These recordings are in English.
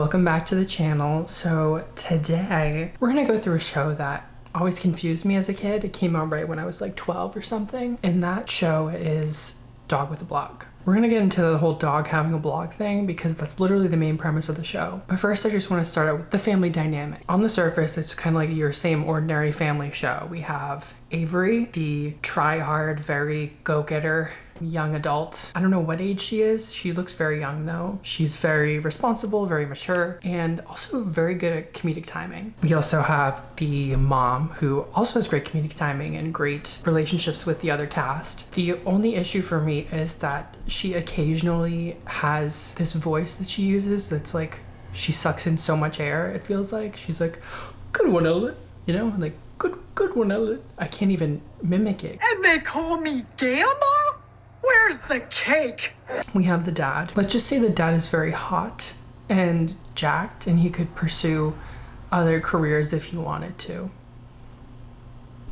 Welcome back to the channel. So today we're gonna go through a show that always confused me as a kid. It came out right when I was like 12 or something, and that show is Dog with a Blog. We're gonna get into the whole dog having a blog thing because that's literally the main premise of the show. But first, I just want to start out with the family dynamic. On the surface, it's kind of like your same ordinary family show. We have Avery, the try-hard, very go-getter young adult. I don't know what age she is. She looks very young though. She's very responsible, very mature, and also very good at comedic timing. We also have the mom who also has great comedic timing and great relationships with the other cast. The only issue for me is that she occasionally has this voice that she uses that's like, she sucks in so much air, it feels like. She's like, good one, Ellen. You know, like, good one, Ellen. I can't even mimic it. And they call me Gamma? Where's the cake? We have the dad. Let's just say the dad is very hot and jacked, and he could pursue other careers if he wanted to.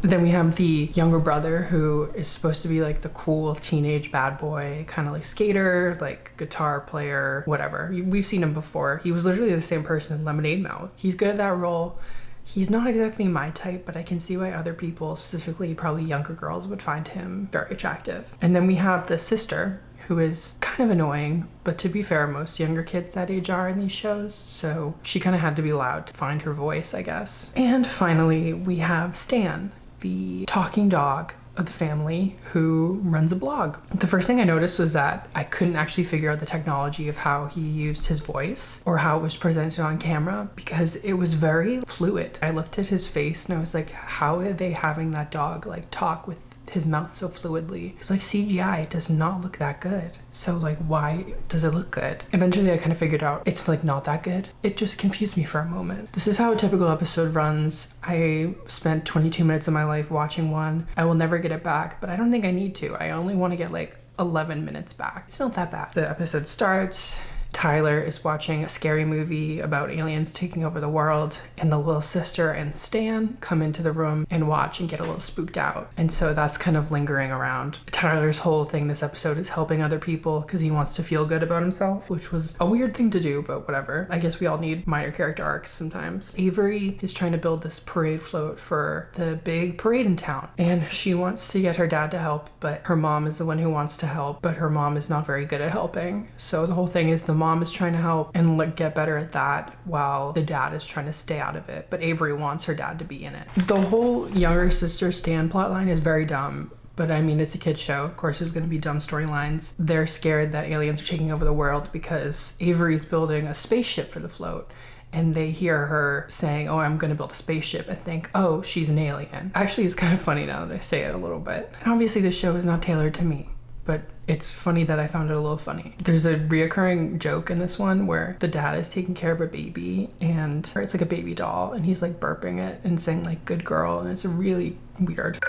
Then we have the younger brother who is supposed to be like the cool teenage bad boy, kind of like skater, like guitar player, whatever. We've seen him before. He was literally the same person in Lemonade Mouth. He's good at that role. He's not exactly my type, but I can see why other people, specifically probably younger girls, would find him very attractive. And then we have the sister, who is kind of annoying, but to be fair, most younger kids that age are in these shows, so she kind of had to be loud to find her voice, I guess. And finally, we have Stan, the talking dog of the family who runs a blog. The first thing I noticed was that I couldn't actually figure out the technology of how he used his voice or how it was presented on camera because it was very fluid. I looked at his face and I was like, how are they having that dog like talk with his mouth so fluidly? It's like CGI, it does not look that good. So like, why does it look good? Eventually I kind of figured out it's like not that good. It just confused me for a moment. This is how a typical episode runs. I spent 22 minutes of my life watching one. I will never get it back, but I don't think I need to. I only want to get like 11 minutes back. It's not that bad. The episode starts. Tyler is watching a scary movie about aliens taking over the world, and the little sister and Stan come into the room and watch and get a little spooked out. And so that's kind of lingering around. Tyler's whole thing this episode is helping other people because he wants to feel good about himself, which was a weird thing to do, but whatever. I guess we all need minor character arcs sometimes. Avery is trying to build this parade float for the big parade in town, and she wants to get her dad to help, but her mom is the one who wants to help, but her mom is not very good at helping. So the whole thing is the mom is trying to help and get better at that while the dad is trying to stay out of it, but Avery wants her dad to be in it. The whole younger sister Stan plotline is very dumb, but I mean, it's a kid's show. Of course there's going to be dumb storylines. They're scared that aliens are taking over the world because Avery's building a spaceship for the float, and they hear her saying, oh, I'm going to build a spaceship, and think, oh, she's an alien. Actually, it's kind of funny now that I say it a little bit. And obviously this show is not tailored to me, but it's funny that I found it a little funny. There's a reoccurring joke in this one where the dad is taking care of a baby, and it's like a baby doll, and he's like burping it and saying like good girl, and it's really weird.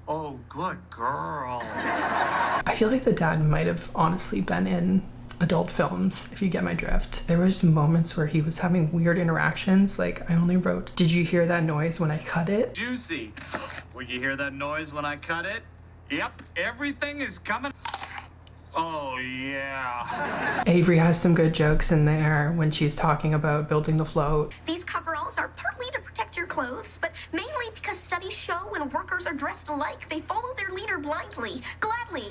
Oh, good girl. I feel like the dad might have honestly been in adult films, if you get my drift. There was moments where he was having weird interactions. Like I only wrote, did you hear that noise when I cut it? Juicy. Will you hear that noise when I cut it? Yep, everything is coming. Oh, yeah. Avery has some good jokes in there when she's talking about building the float. These coveralls are partly to protect your clothes, but mainly because studies show when workers are dressed alike, they follow their leader blindly, gladly.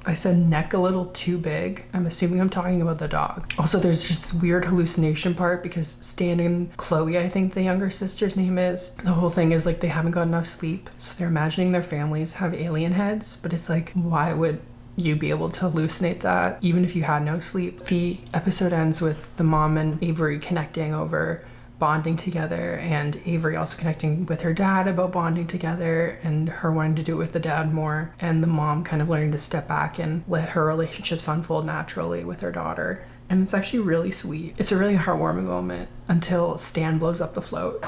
I said neck a little too big. I'm assuming I'm talking about the dog. Also, there's just this weird hallucination part because Stan and Chloe, I think the younger sister's name is, the whole thing is like they haven't got enough sleep, so they're imagining their families have alien heads, but it's like, why would you be able to hallucinate that even if you had no sleep? The episode ends with the mom and Avery connecting over bonding together, and Avery also connecting with her dad about bonding together, and her wanting to do it with the dad more, and the mom kind of learning to step back and let her relationships unfold naturally with her daughter. And it's actually really sweet. It's a really heartwarming moment until Stan blows up the float.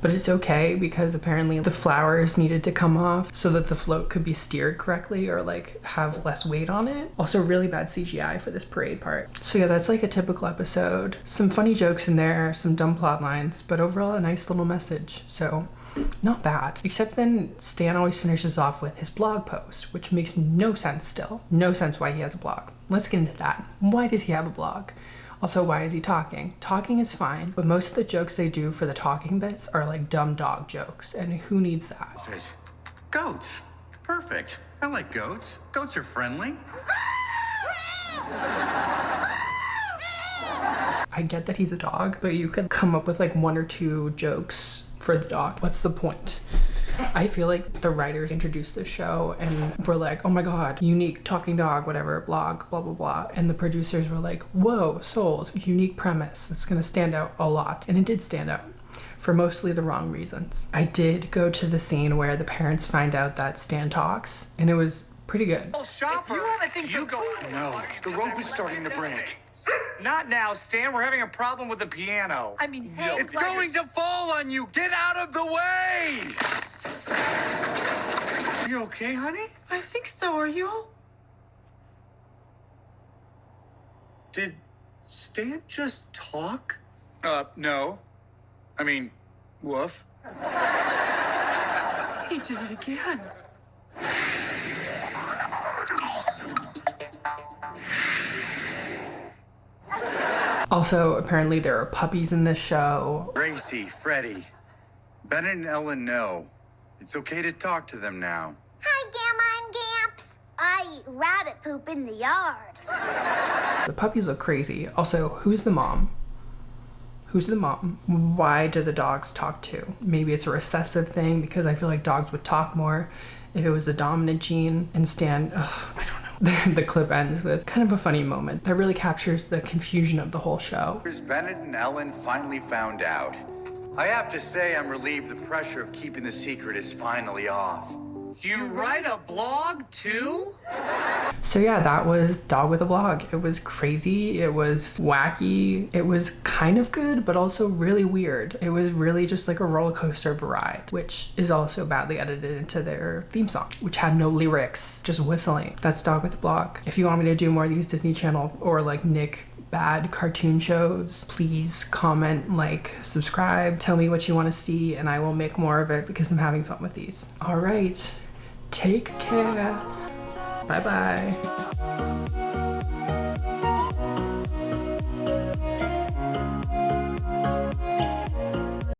But it's okay because apparently the flowers needed to come off so that the float could be steered correctly or like have less weight on it. Also really bad CGI for this parade part. So yeah, that's like a typical episode. Some funny jokes in there, some dumb plot lines, but overall a nice little message. So Not bad. Except then Stan always finishes off with his blog post, which makes no sense still. No sense why he has a blog. Let's get into that. Why does he have a blog? Also, why is he talking? Talking is fine, but most of the jokes they do for the talking bits are like dumb dog jokes, and who needs that? Fish. Goats. Perfect. I like goats. Goats are friendly. I get that he's a dog, but you could come up with like 1 or 2 jokes for the dog. What's the point? I feel like the writers introduced the show and were like, oh my god, unique talking dog, whatever, blog, blah, blah, blah. And the producers were like, whoa, sold, unique premise. It's gonna stand out a lot. And it did stand out for mostly the wrong reasons. I did go to the scene where the parents find out that Stan talks, and it was pretty good. Shopper, you have a thing for go. No, the rope is starting to break. Not now, Stan. We're having a problem with the piano. I mean, hey, It's going to fall on you. Get out of the way. You okay, honey? I think so. Are you? Did Stan just talk? No. I mean, woof. He did it again. Also, apparently there are puppies in this show. Gracie, Freddie, Bennett and Ellen know. It's okay to talk to them now. Hi, Gamma and Gamps. I eat rabbit poop in the yard. The puppies look crazy. Also, who's the mom? Who's the mom? Why do the dogs talk too? Maybe it's a recessive thing because I feel like dogs would talk more if it was the dominant gene. And Stan, I don't know. The clip ends with kind of a funny moment that really captures the confusion of the whole show. Bennett and Ellen finally found out. I have to say I'm relieved the pressure of keeping the secret is finally off. You write a blog too? So yeah, that was Dog with a Blog. It was crazy, it was wacky, it was kind of good, but also really weird. It was really just like a roller coaster of a ride, which is also badly edited into their theme song, which had no lyrics, just whistling. That's Dog with a Blog. If you want me to do more of these Disney Channel or like Nick bad cartoon shows, please comment, like, subscribe, tell me what you want to see, and I will make more of it because I'm having fun with these. All right, take care. Bye bye.